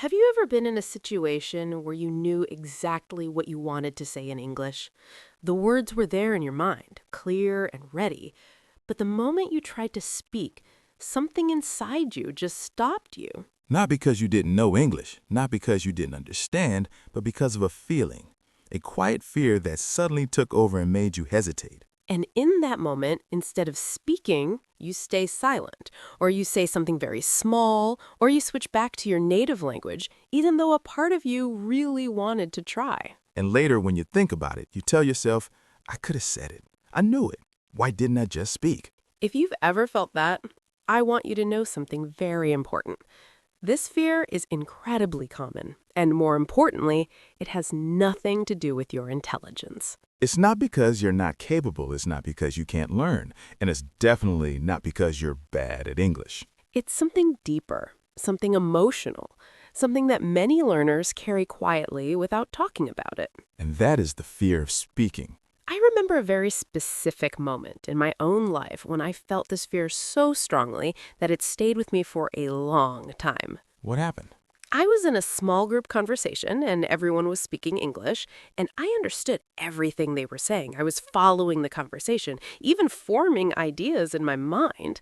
Have you ever been in a situation where you knew exactly what you wanted to say in English? The words were there in your mind, clear and ready, but the moment you tried to speak, something inside you just stopped you. Not because you didn't know English, not because you didn't understand, but because of a feeling. A quiet fear that suddenly took over and made you hesitate. And in that moment, instead of speaking, you stay silent, or you say something very small, or you switch back to your native language, even though a part of you really wanted to try. And later, when you think about it, you tell yourself, I could have said it. I knew it. Why didn't I just speak? If you've ever felt that, I want you to know something very important. This fear is incredibly common, and more importantly, it has nothing to do with your intelligence. It's not because you're not capable, it's not because you can't learn, and it's definitely not because you're bad at English. It's something deeper, something emotional, something that many learners carry quietly without talking about it. And that is the fear of speaking. I remember a very specific moment in my own life when I felt this fear so strongly that it stayed with me for a long time. What happened? I was in a small group conversation and everyone was speaking English, and I understood everything they were saying. I was following the conversation, even forming ideas in my mind.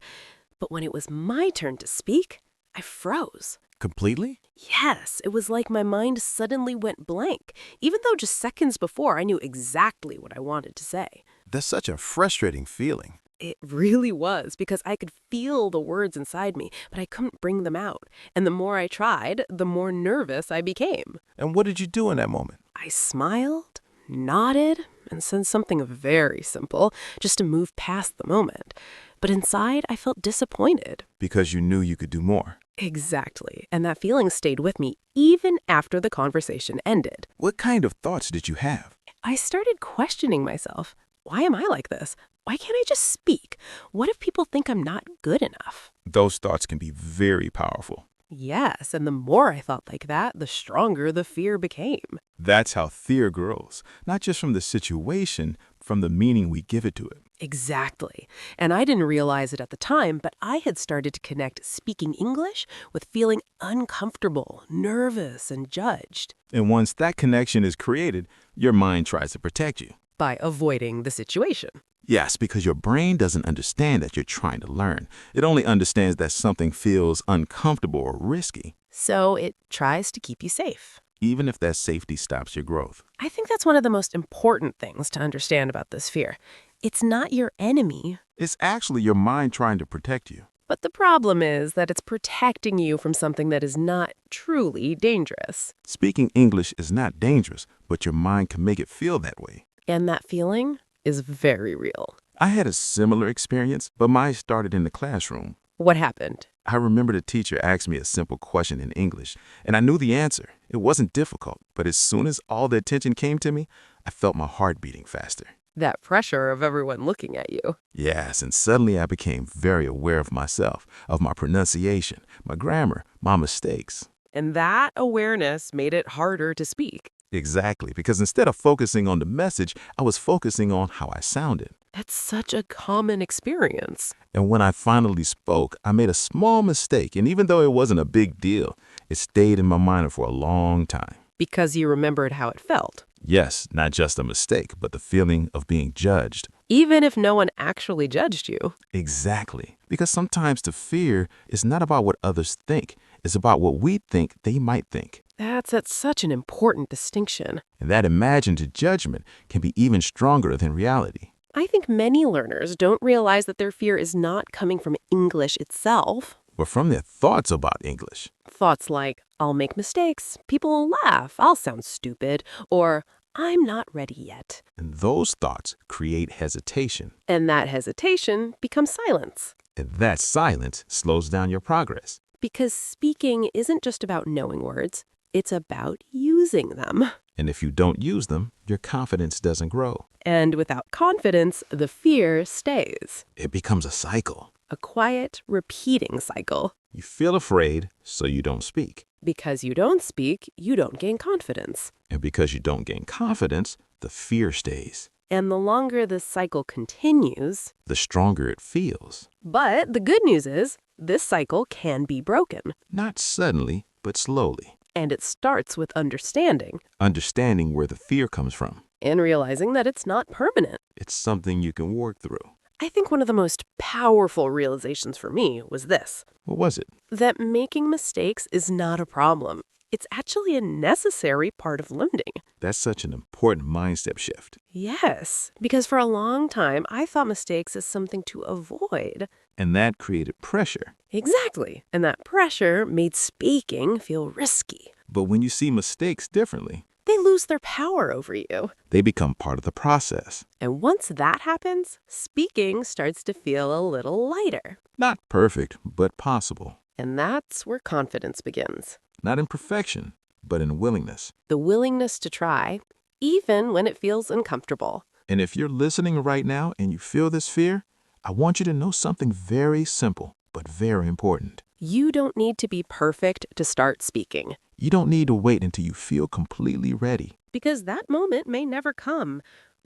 But when it was my turn to speak, I froze. Completely? Yes, it was like my mind suddenly went blank, even though just seconds before I knew exactly what I wanted to say. That's such a frustrating feeling. It really was, because I could feel the words inside me, but I couldn't bring them out. And the more I tried, the more nervous I became. And what did you do in that moment? I smiled, nodded, and said something very simple, just to move past the moment. But inside, I felt disappointed. Because you knew you could do more. Exactly. And that feeling stayed with me even after the conversation ended. What kind of thoughts did you have? I started questioning myself. Why am I like this? Why can't I just speak? What if people think I'm not good enough? Those thoughts can be very powerful. Yes, and the more I thought like that, the stronger the fear became. That's how fear grows, not just from the situation, from the meaning we give it to it. Exactly. And I didn't realize it at the time, but I had started to connect speaking English with feeling uncomfortable, nervous, and judged. And once that connection is created, your mind tries to protect you. By avoiding the situation. Yes, because your brain doesn't understand that you're trying to learn. It only understands that something feels uncomfortable or risky, So it tries to keep you safe. even if that safety stops your growth. I think that's one of the most important things to understand about this fear. It's not your enemy, It's actually your mind trying to protect you. but the problem is that it's protecting you from something that is not truly dangerous. Speaking English is not dangerous, but your mind can make it feel that way. And that feeling is very real. I had a similar experience, but mine started in the classroom. What happened? I remember the teacher asked me a simple question in English, and I knew the answer. It wasn't difficult, but as soon as all the attention came to me, I felt my heart beating faster. That pressure of everyone looking at you. Yes, and suddenly I became very aware of myself, of my pronunciation, my grammar, my mistakes. And that awareness made it harder to speak. Exactly, because instead of focusing on the message, I was focusing on how I sounded. That's such a common experience. And when I finally spoke, I made a small mistake, and even though it wasn't a big deal, it stayed in my mind for a long time. Because you remembered how it felt. Yes, not just a mistake, but the feeling of being judged. Even if no one actually judged you. Exactly, because sometimes the fear is not about what others think, it's about what we think they might think. That's such an important distinction. And that imagined judgment can be even stronger than reality. I think many learners don't realize that their fear is not coming from English itself. But from their thoughts about English. Thoughts like, I'll make mistakes, people will laugh, I'll sound stupid, or I'm not ready yet. And those thoughts create hesitation. And that hesitation becomes silence. And that silence slows down your progress. Because speaking isn't just about knowing words, it's about using them. And if you don't use them, your confidence doesn't grow. And without confidence, the fear stays. It becomes a cycle. A quiet, repeating cycle. You feel afraid, so you don't speak. Because you don't speak, you don't gain confidence. And because you don't gain confidence, the fear stays. And the longer this cycle continues, the stronger it feels. But the good news is, this cycle can be broken. Not suddenly, but slowly. And it starts with understanding Understanding where the fear comes from. and realizing that it's not permanent. It's something you can work through. I think one of the most powerful realizations for me was this: What was it? that making mistakes is not a problem. It's actually a necessary part of learning. That's such an important mindset shift. Yes, because for a long time, I thought mistakes as something to avoid. And that created pressure. Exactly. And that pressure made speaking feel risky. But when you see mistakes differently, They lose their power over you. they become part of the process. And once that happens, speaking starts to feel a little lighter. Not perfect, but possible. And that's where confidence begins. Not in perfection, but in willingness. The willingness to try, even when it feels uncomfortable. And if you're listening right now and you feel this fear, I want you to know something very simple, but very important. You don't need to be perfect to start speaking, You don't need to wait until you feel completely ready. because that moment may never come.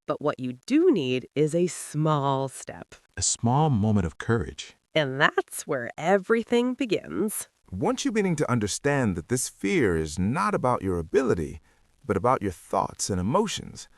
But what you do need is a small step. A small moment of courage. And that's where everything begins. Once you're beginning to understand that this fear is not about your ability, but about your thoughts and emotions,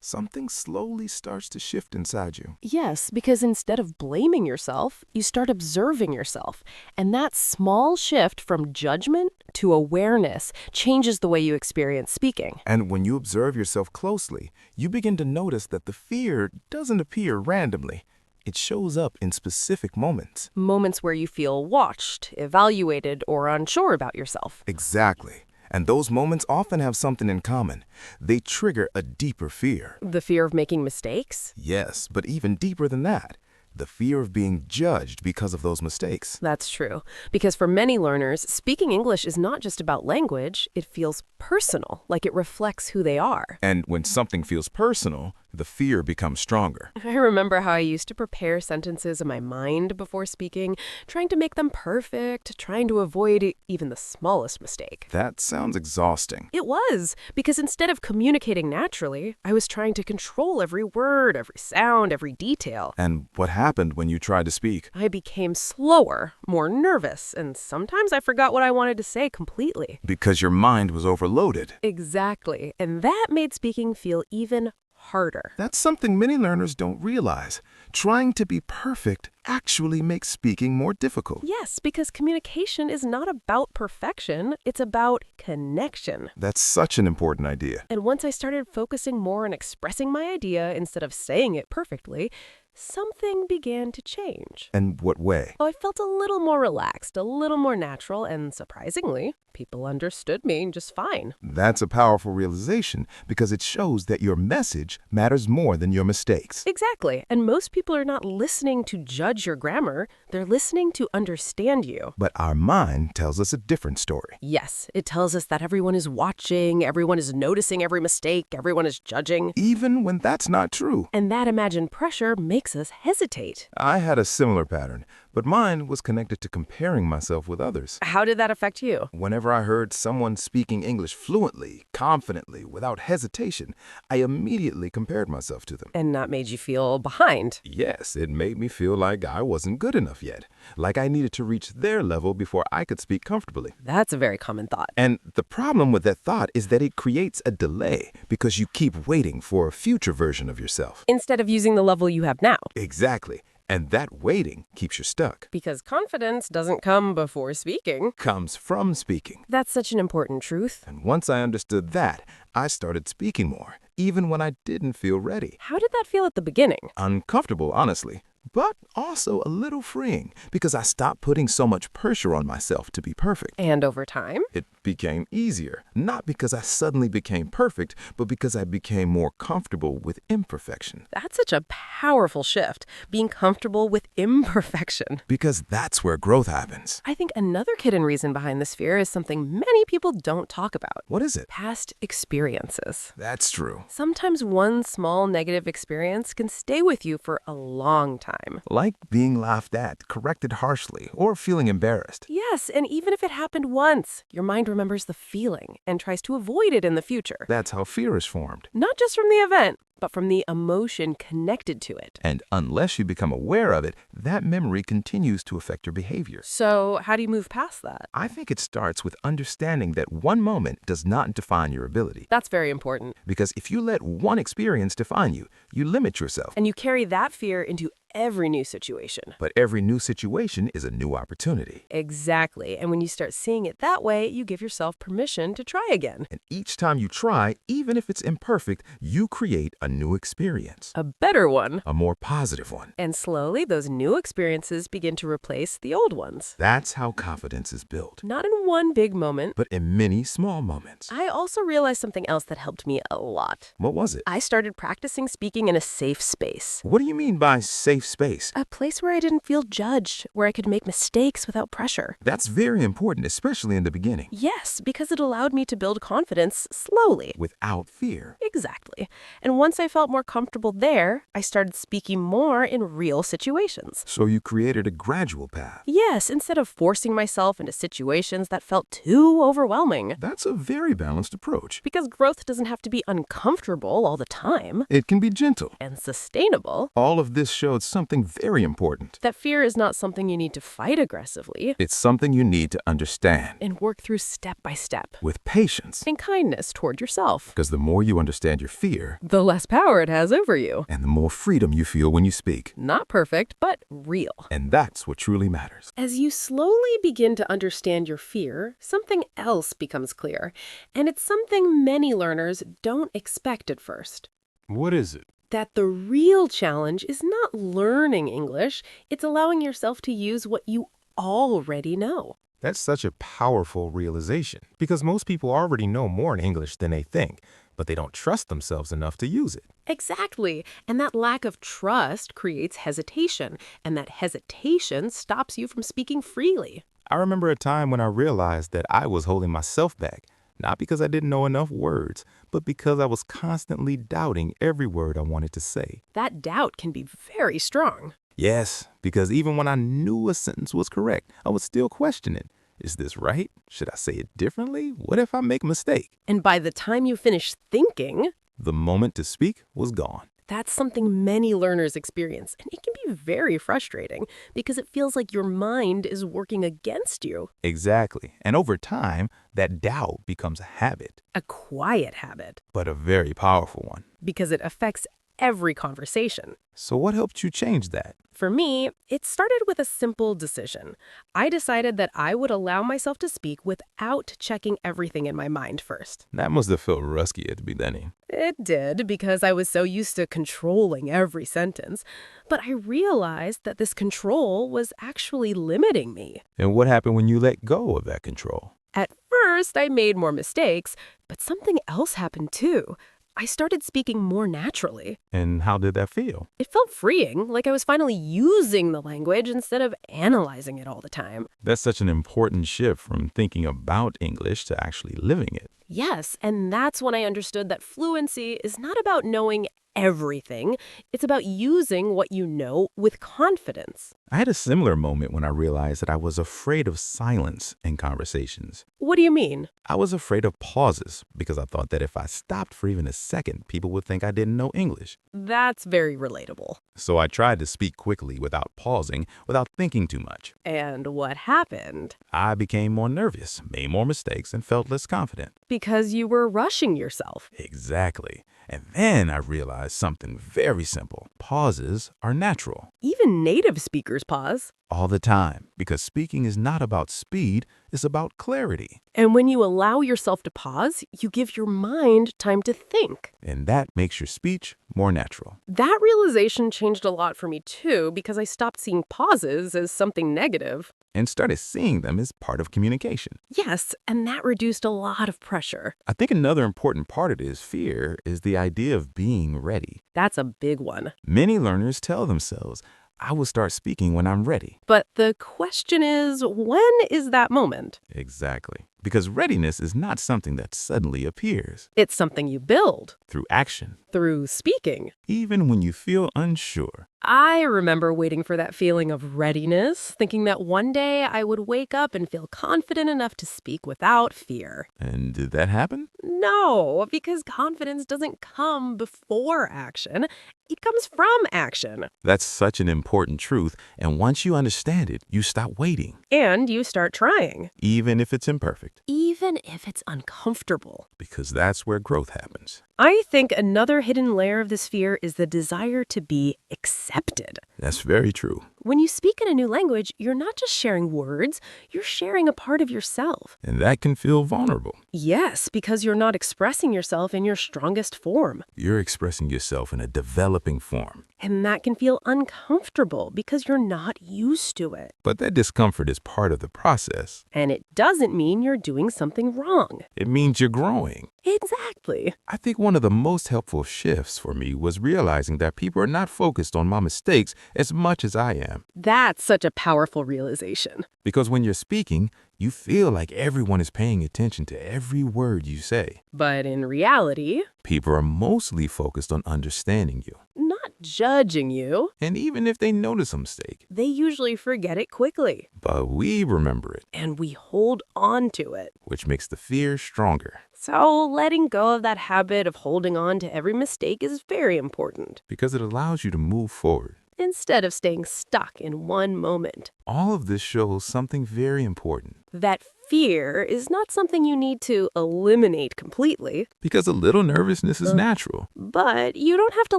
something slowly starts to shift inside you. Yes, because instead of blaming yourself, you start observing yourself. And that small shift from judgment to awareness changes the way you experience speaking. And when you observe yourself closely, you begin to notice that the fear doesn't appear randomly. It shows up in specific moments. Moments where you feel watched, evaluated, or unsure about yourself. Exactly. And those moments often have something in common. They trigger a deeper fear. The fear of making mistakes? Yes, but even deeper than that, the fear of being judged because of those mistakes. That's true. Because for many learners, speaking English is not just about language, it feels personal, like it reflects who they are. And when something feels personal, the fear becomes stronger. I remember how I used to prepare sentences in my mind before speaking, trying to make them perfect, trying to avoid even the smallest mistake. That sounds exhausting. It was, because instead of communicating naturally, I was trying to control every word, every sound, every detail. And what happened when you tried to speak? I became slower, more nervous, and sometimes I forgot what I wanted to say completely. Because your mind was overloaded. Exactly, and that made speaking feel even harder. That's something many learners don't realize. Trying to be perfect actually makes speaking more difficult. Yes, because communication is not about perfection, it's about connection. That's such an important idea. And once I started focusing more on expressing my idea instead of saying it perfectly, something began to change. And what way? I felt a little more relaxed, a little more natural, and surprisingly, people understood me just fine. That's a powerful realization because it shows that your message matters more than your mistakes. Exactly, and most people are not listening to judge your grammar, they're listening to understand you. But our mind tells us a different story. Yes, it tells us that everyone is watching, everyone is noticing every mistake, everyone is judging. Even when that's not true. And that imagined pressure makes us hesitate. I had a similar pattern, but mine was connected to comparing myself with others. How did that affect you? Whenever I heard someone speaking English fluently, confidently, without hesitation, I immediately compared myself to them. And that made you feel behind. Yes, it made me feel like I wasn't good enough yet, like I needed to reach their level before I could speak comfortably. That's a very common thought. And the problem with that thought is that it creates a delay because you keep waiting for a future version of yourself. Instead of using the level you have now. Exactly. And that waiting keeps you stuck. Because confidence doesn't come before speaking. Comes from speaking. That's such an important truth. And once I understood that, I started speaking more, even when I didn't feel ready. How did that feel at the beginning? Uncomfortable, honestly, but also a little freeing because I stopped putting so much pressure on myself to be perfect. And over time? It became easier, not because I suddenly became perfect, but because I became more comfortable with imperfection. That's such a powerful shift, being comfortable with imperfection. Because that's where growth happens. I think another hidden reason behind this fear is something many people don't talk about. What is it? Past experiences. That's true. Sometimes one small negative experience can stay with you for a long time. Like being laughed at, corrected harshly, or feeling embarrassed. Yes, and even if it happened once, your mind remembers the feeling and tries to avoid it in the future. That's how fear is formed. Not just from the event, but from the emotion connected to it. And unless you become aware of it, that memory continues to affect your behavior. So, how do you move past that? I think it starts with understanding that one moment does not define your ability. That's very important. Because if you let one experience define you, you limit yourself. And you carry that fear into every new situation. But every new situation is a new opportunity. Exactly. And when you start seeing it that way, you give yourself permission to try again. And each time you try, even if it's imperfect, you create a new experience. A better one. A more positive one. And slowly, those new experiences begin to replace the old ones. That's how confidence is built. Not in one big moment, But in many small moments. I also realized something else that helped me a lot. What was it? I started practicing speaking in a safe space. What do you mean by safe space? A place where I didn't feel judged, where I could make mistakes without pressure. That's very important, especially in the beginning. Yes, because it allowed me to build confidence slowly. Without fear. Exactly. And once I felt more comfortable there, I started speaking more in real situations. So you created a gradual path. Yes, instead of forcing myself into situations that felt too overwhelming. That's a very balanced approach. Because growth doesn't have to be uncomfortable all the time. It can be gentle. And sustainable. All of this showed something very important. That fear is not something you need to fight aggressively. It's something you need to understand. And work through step by step. With patience. And kindness toward yourself. Because the more you understand your fear, the less power it has over you. and the more freedom you feel when you speak. Not perfect, but real. And that's what truly matters. As you slowly begin to understand your fear, something else becomes clear. And it's something many learners don't expect at first. What is it? That the real challenge is not learning English, it's allowing yourself to use what you already know. That's such a powerful realization because most people already know more in English than they think, but they don't trust themselves enough to use it. Exactly. And that lack of trust creates hesitation, and that hesitation stops you from speaking freely. I remember a time when I realized that I was holding myself back, not because I didn't know enough words, but because I was constantly doubting every word I wanted to say. That doubt can be very strong. Yes, because even when I knew a sentence was correct, I would still question it. Is this right? Should I say it differently? What if I make a mistake? And by the time you finish thinking, The moment to speak was gone. that's something many learners experience, and it can be very frustrating because it feels like your mind is working against you. Exactly. And over time, that doubt becomes a habit, A quiet habit, but a very powerful one. because it affects every conversation. So what helped you change that? For me, it started with a simple decision. I decided that I would allow myself to speak without checking everything in my mind first. That must have felt risky at the beginning. It did, because I was so used to controlling every sentence. But I realized that this control was actually limiting me. And what happened when you let go of that control? At first, I made more mistakes, but something else happened too. I started speaking more naturally. And how did that feel? It felt freeing, like I was finally using the language instead of analyzing it all the time. That's such an important shift from thinking about English to actually living it. Yes, and that's when I understood that fluency is not about knowing everything. It's about using what you know with confidence. I had a similar moment when I realized that I was afraid of silence in conversations. What do you mean? I was afraid of pauses because I thought that if I stopped for even a second, people would think I didn't know English. That's very relatable. So I tried to speak quickly without pausing, without thinking too much. And what happened? I became more nervous, made more mistakes, and felt less confident. Because you were rushing yourself. Exactly. And then I realized something very simple. Pauses are natural. Even native speakers pause. All the time, because speaking is not about speed, it's about clarity. And when you allow yourself to pause, you give your mind time to think. And that makes your speech more natural. That realization changed a lot for me too, because I stopped seeing pauses as something negative. And started seeing them as part of communication. Yes, and that reduced a lot of pressure. I think another important part of this fear is the idea of being ready. That's a big one. Many learners tell themselves, I will start speaking when I'm ready. But the question is, when is that moment? Exactly. Because readiness is not something that suddenly appears. It's something you build Through action, through speaking. even when you feel unsure. I remember waiting for that feeling of readiness, thinking that one day I would wake up and feel confident enough to speak without fear. And did that happen? No, because confidence doesn't come before action. It comes from action. That's such an important truth, and once you understand it, you stop waiting, And you start trying, even if it's imperfect, even if it's uncomfortable. because that's where growth happens. I think another hidden layer of this fear is the desire to be accepted. That's very true. When you speak in a new language, you're not just sharing words, you're sharing a part of yourself. And that can feel vulnerable. Yes, because you're not expressing yourself in your strongest form. You're expressing yourself in a developing form. And that can feel uncomfortable because you're not used to it. But that discomfort is part of the process. And it doesn't mean you're doing something wrong. It means you're growing. Exactly. I think one of the most helpful shifts for me was realizing that people are not focused on my mistakes as much as I am. That's such a powerful realization. Because when you're speaking, you feel like everyone is paying attention to every word you say. But in reality, People are mostly focused on understanding you. not judging you, And even if they notice a mistake, they usually forget it quickly. but we remember it, And we hold on to it. which makes the fear stronger. So letting go of that habit of holding on to every mistake is very important, Because it allows you to move forward. instead of staying stuck in one moment. All of this shows something very important. That fear is not something you need to eliminate completely, Because a little nervousness is natural. but you don't have to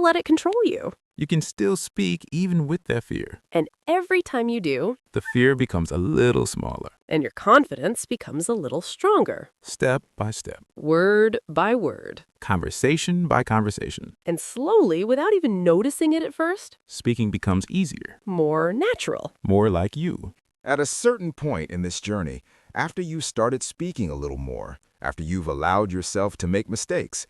let it control you. You can still speak even with that fear. And every time you do, The fear becomes a little smaller, and your confidence becomes a little stronger, step by step, word by word. conversation by conversation. And slowly, without even noticing it at first, Speaking becomes easier, more natural. more like you. At a certain point in this journey, after you started speaking a little more, after you've allowed yourself to make mistakes,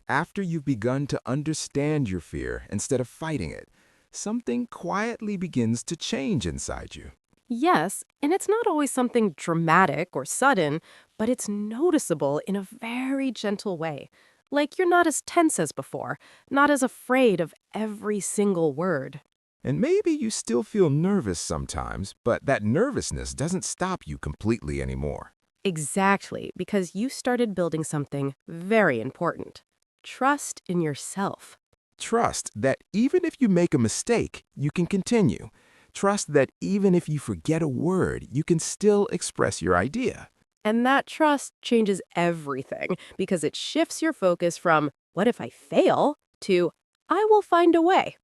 after you've begun to understand your fear instead of fighting it, something quietly begins to change inside you. Yes, and it's not always something dramatic or sudden, but it's noticeable in a very gentle way. Like you're not as tense as before, not as afraid of every single word. And maybe you still feel nervous sometimes, but that nervousness doesn't stop you completely anymore. Exactly, because you started building something very important. Trust in yourself. Trust that even if you make a mistake, you can continue. Trust that even if you forget a word, you can still express your idea. And that trust changes everything because it shifts your focus from, what if I fail, to, I will find a way.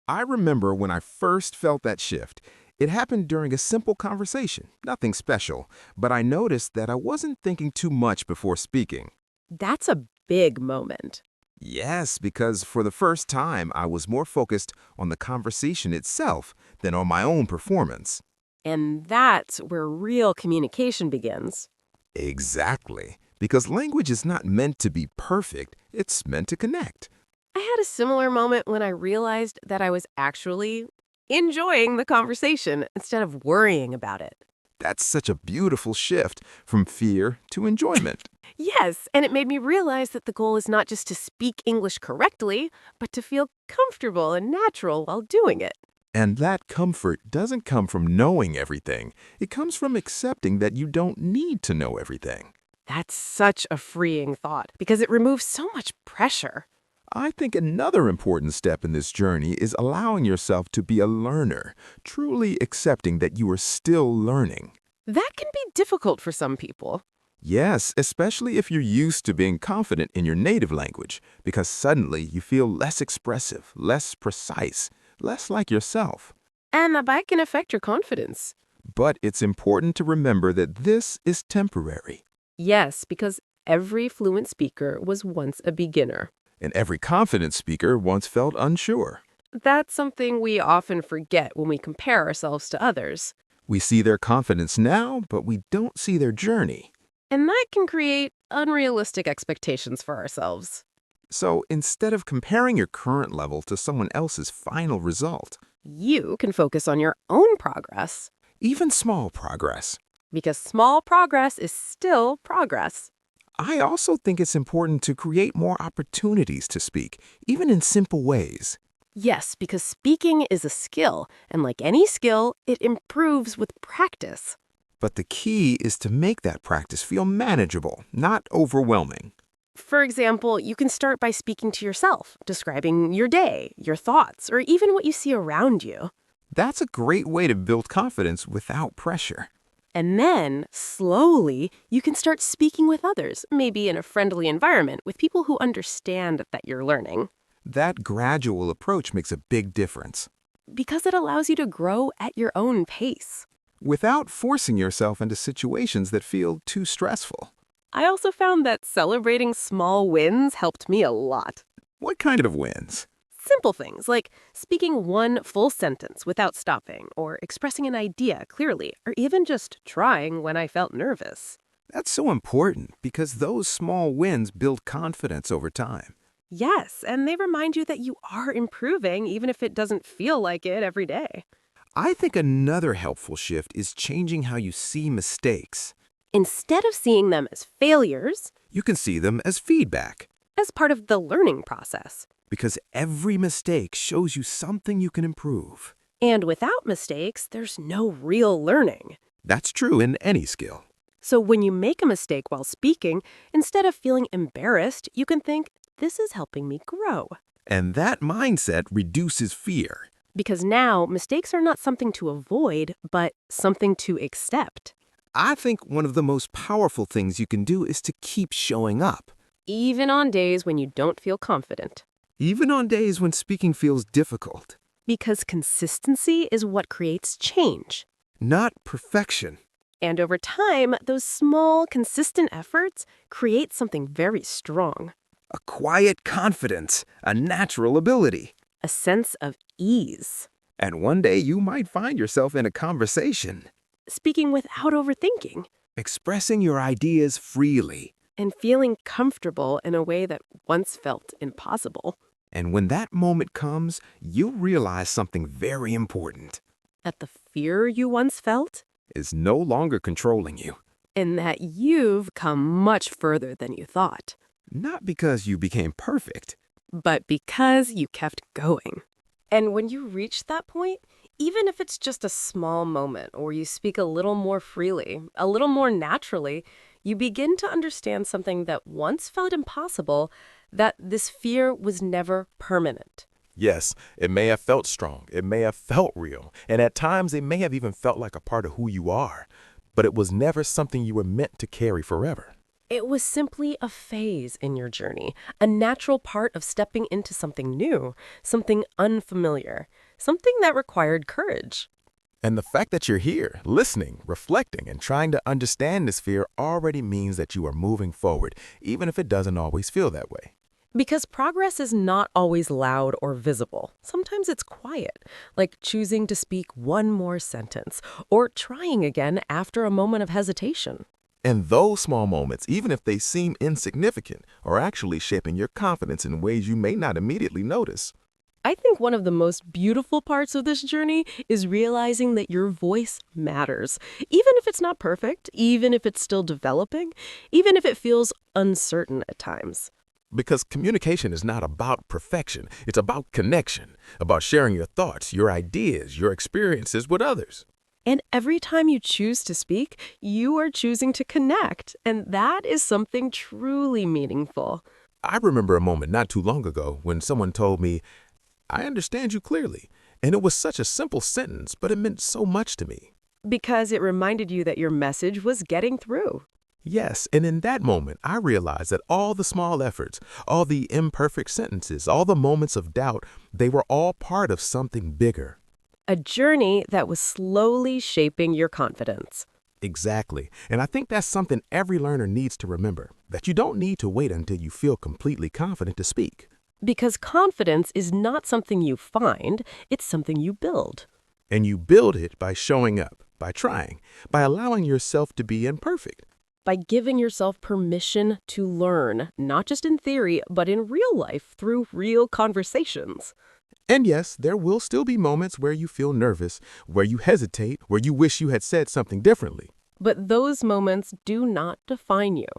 I remember when I first felt that shift. It happened during a simple conversation, nothing special, but I noticed that I wasn't thinking too much before speaking. That's a big moment. Yes, because for the first time, I was more focused on the conversation itself than on my own performance. And that's where real communication begins. Exactly, because language is not meant to be perfect, it's meant to connect. I had a similar moment when I realized that I was actually enjoying the conversation instead of worrying about it. That's such a beautiful shift from fear to enjoyment. Yes, and it made me realize that the goal is not just to speak English correctly, but to feel comfortable and natural while doing it. And that comfort doesn't come from knowing everything. It comes from accepting that you don't need to know everything. That's such a freeing thought because it removes so much pressure. I think another important step in this journey is allowing yourself to be a learner, truly accepting that you are still learning. That can be difficult for some people. Yes, especially if you're used to being confident in your native language, because suddenly you feel less expressive, less precise, less like yourself. And that can affect your confidence. But it's important to remember that this is temporary, Yes, because every fluent speaker was once a beginner. and every confident speaker once felt unsure. That's something we often forget when we compare ourselves to others. We see their confidence now, but we don't see their journey. And that can create unrealistic expectations for ourselves. So instead of comparing your current level to someone else's final result, You can focus on your own progress. even small progress, because small progress is still progress. I also think it's important to create more opportunities to speak, even in simple ways. Yes, because speaking is a skill, and like any skill, it improves with practice. But the key is to make that practice feel manageable, not overwhelming. For example, you can start by speaking to yourself, describing your day, your thoughts, or even what you see around you. That's a great way to build confidence without pressure. And then, slowly, you can start speaking with others, maybe in a friendly environment with people who understand that you're learning, That gradual approach makes a big difference. because it allows you to grow at your own pace. Without forcing yourself into situations that feel too stressful. I also found that celebrating small wins helped me a lot. What kind of wins? Simple things like speaking one full sentence without stopping, or expressing an idea clearly, or even just trying when I felt nervous. That's so important because those small wins build confidence over time. Yes, and they remind you that you are improving even if it doesn't feel like it every day. I think another helpful shift is changing how you see mistakes. Instead of seeing them as failures, You can see them as feedback as part of the learning process. because every mistake shows you something you can improve. And without mistakes, there's no real learning. That's true in any skill. So when you make a mistake while speaking, instead of feeling embarrassed, you can think, this is helping me grow. And that mindset reduces fear. Because now, mistakes are not something to avoid, but something to accept. I think one of the most powerful things you can do is to keep showing up. Even on days when you don't feel confident. Even on days when speaking feels difficult. Because consistency is what creates change. Not perfection. And over time, those small, consistent efforts create something very strong. A quiet confidence, a natural ability. A sense of ease. And one day you might find yourself in a conversation, Speaking without overthinking. expressing your ideas freely. And feeling comfortable in a way that once felt impossible. And when that moment comes, you'll realize something very important That the fear you once felt, is no longer controlling you. and that you've come much further than you thought. Not because you became perfect. But because you kept going. And when you reach that point, even if it's just a small moment or you speak a little more freely, a little more naturally, you begin to understand something that once felt impossible, that this fear was never permanent. Yes, it may have felt strong, it may have felt real, and at times it may have even felt like a part of who you are, but it was never something you were meant to carry forever. It was simply a phase in your journey, a natural part of stepping into something new, something unfamiliar, something that required courage. And the fact that you're here, listening, reflecting, and trying to understand this fear already means that you are moving forward, even if it doesn't always feel that way. Because progress is not always loud or visible. Sometimes it's quiet, like choosing to speak one more sentence or trying again after a moment of hesitation. And those small moments, even if they seem insignificant, are actually shaping your confidence in ways you may not immediately notice. I think one of the most beautiful parts of this journey is realizing that your voice matters. Even if it's not perfect, even if it's still developing, even if it feels uncertain at times. Because communication is not about perfection, it's about connection, about sharing your thoughts, your ideas, your experiences with others. And every time you choose to speak, you are choosing to connect. And that is something truly meaningful. I remember a moment not too long ago when someone told me, "I understand you clearly." And it was such a simple sentence, but it meant so much to me. Because it reminded you that your message was getting through. Yes, and in that moment, I realized that all the small efforts, all the imperfect sentences, all the moments of doubt, they were all part of something bigger. A journey that was slowly shaping your confidence. Exactly. And I think that's something every learner needs to remember, that you don't need to wait until you feel completely confident to speak. Because confidence is not something you find, it's something you build. And you build it by showing up, by trying, by allowing yourself to be imperfect. By giving yourself permission to learn, not just in theory, but in real life through real conversations. And yes, there will still be moments where you feel nervous, where you hesitate, where you wish you had said something differently. But those moments do not define you.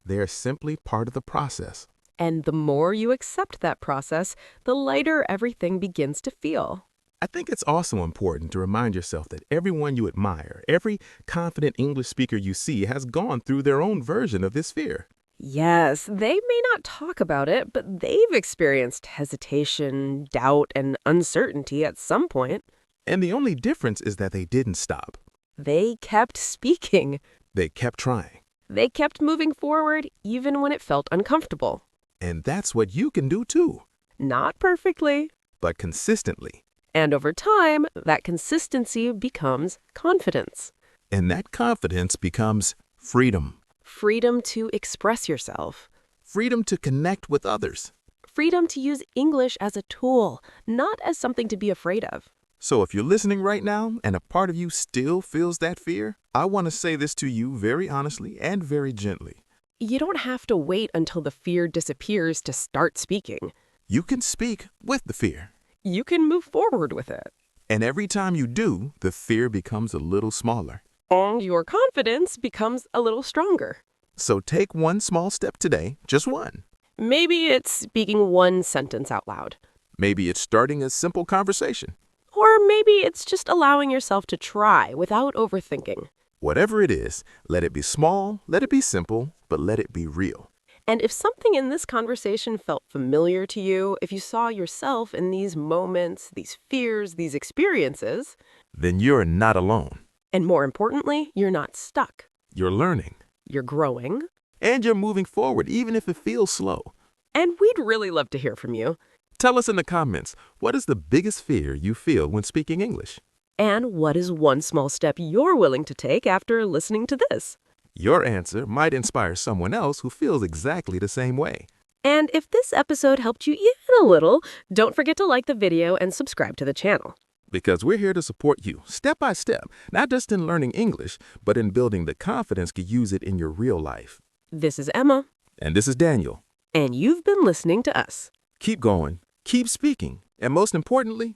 They are simply part of the process. And the more you accept that process, the lighter everything begins to feel. I think it's also important to remind yourself that everyone you admire, every confident English speaker you see has gone through their own version of this fear. Yes, they may not talk about it, but they've experienced hesitation, doubt, and uncertainty at some point. And the only difference is that they didn't stop. They kept speaking. They kept trying. They kept moving forward even when it felt uncomfortable. And that's what you can do too, Not perfectly. but consistently. And over time, that consistency becomes confidence. And that confidence becomes freedom. Freedom to express yourself. Freedom to connect with others. Freedom to use English as a tool, not as something to be afraid of. So if you're listening right now and a part of you still feels that fear, I want to say this to you very honestly and very gently. You don't have to wait until the fear disappears to start speaking. You can speak with the fear. You can move forward with it. And every time you do, the fear becomes a little smaller. And your confidence becomes a little stronger. So take one small step today, just one. Maybe it's speaking one sentence out loud. Maybe it's starting a simple conversation. Or maybe it's just allowing yourself to try without overthinking. Whatever it is, let it be small, let it be simple, but let it be real. And if something in this conversation felt familiar to you, if you saw yourself in these moments, these fears, these experiences, Then you're not alone. and more importantly, you're not stuck. You're learning. You're growing. And you're moving forward, even if it feels slow. And we'd really love to hear from you. Tell us in the comments, what is the biggest fear you feel when speaking English? And what is one small step you're willing to take after listening to this? Your answer might inspire someone else who feels exactly the same way. And if this episode helped you even a little, don't forget to like the video and subscribe to the channel. Because we're here to support you step by step, not just in learning English, but in building the confidence to use it in your real life. This is Emma, And this is Daniel. and you've been listening to us. Keep going, keep speaking, and most importantly,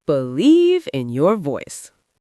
Believe in your voice.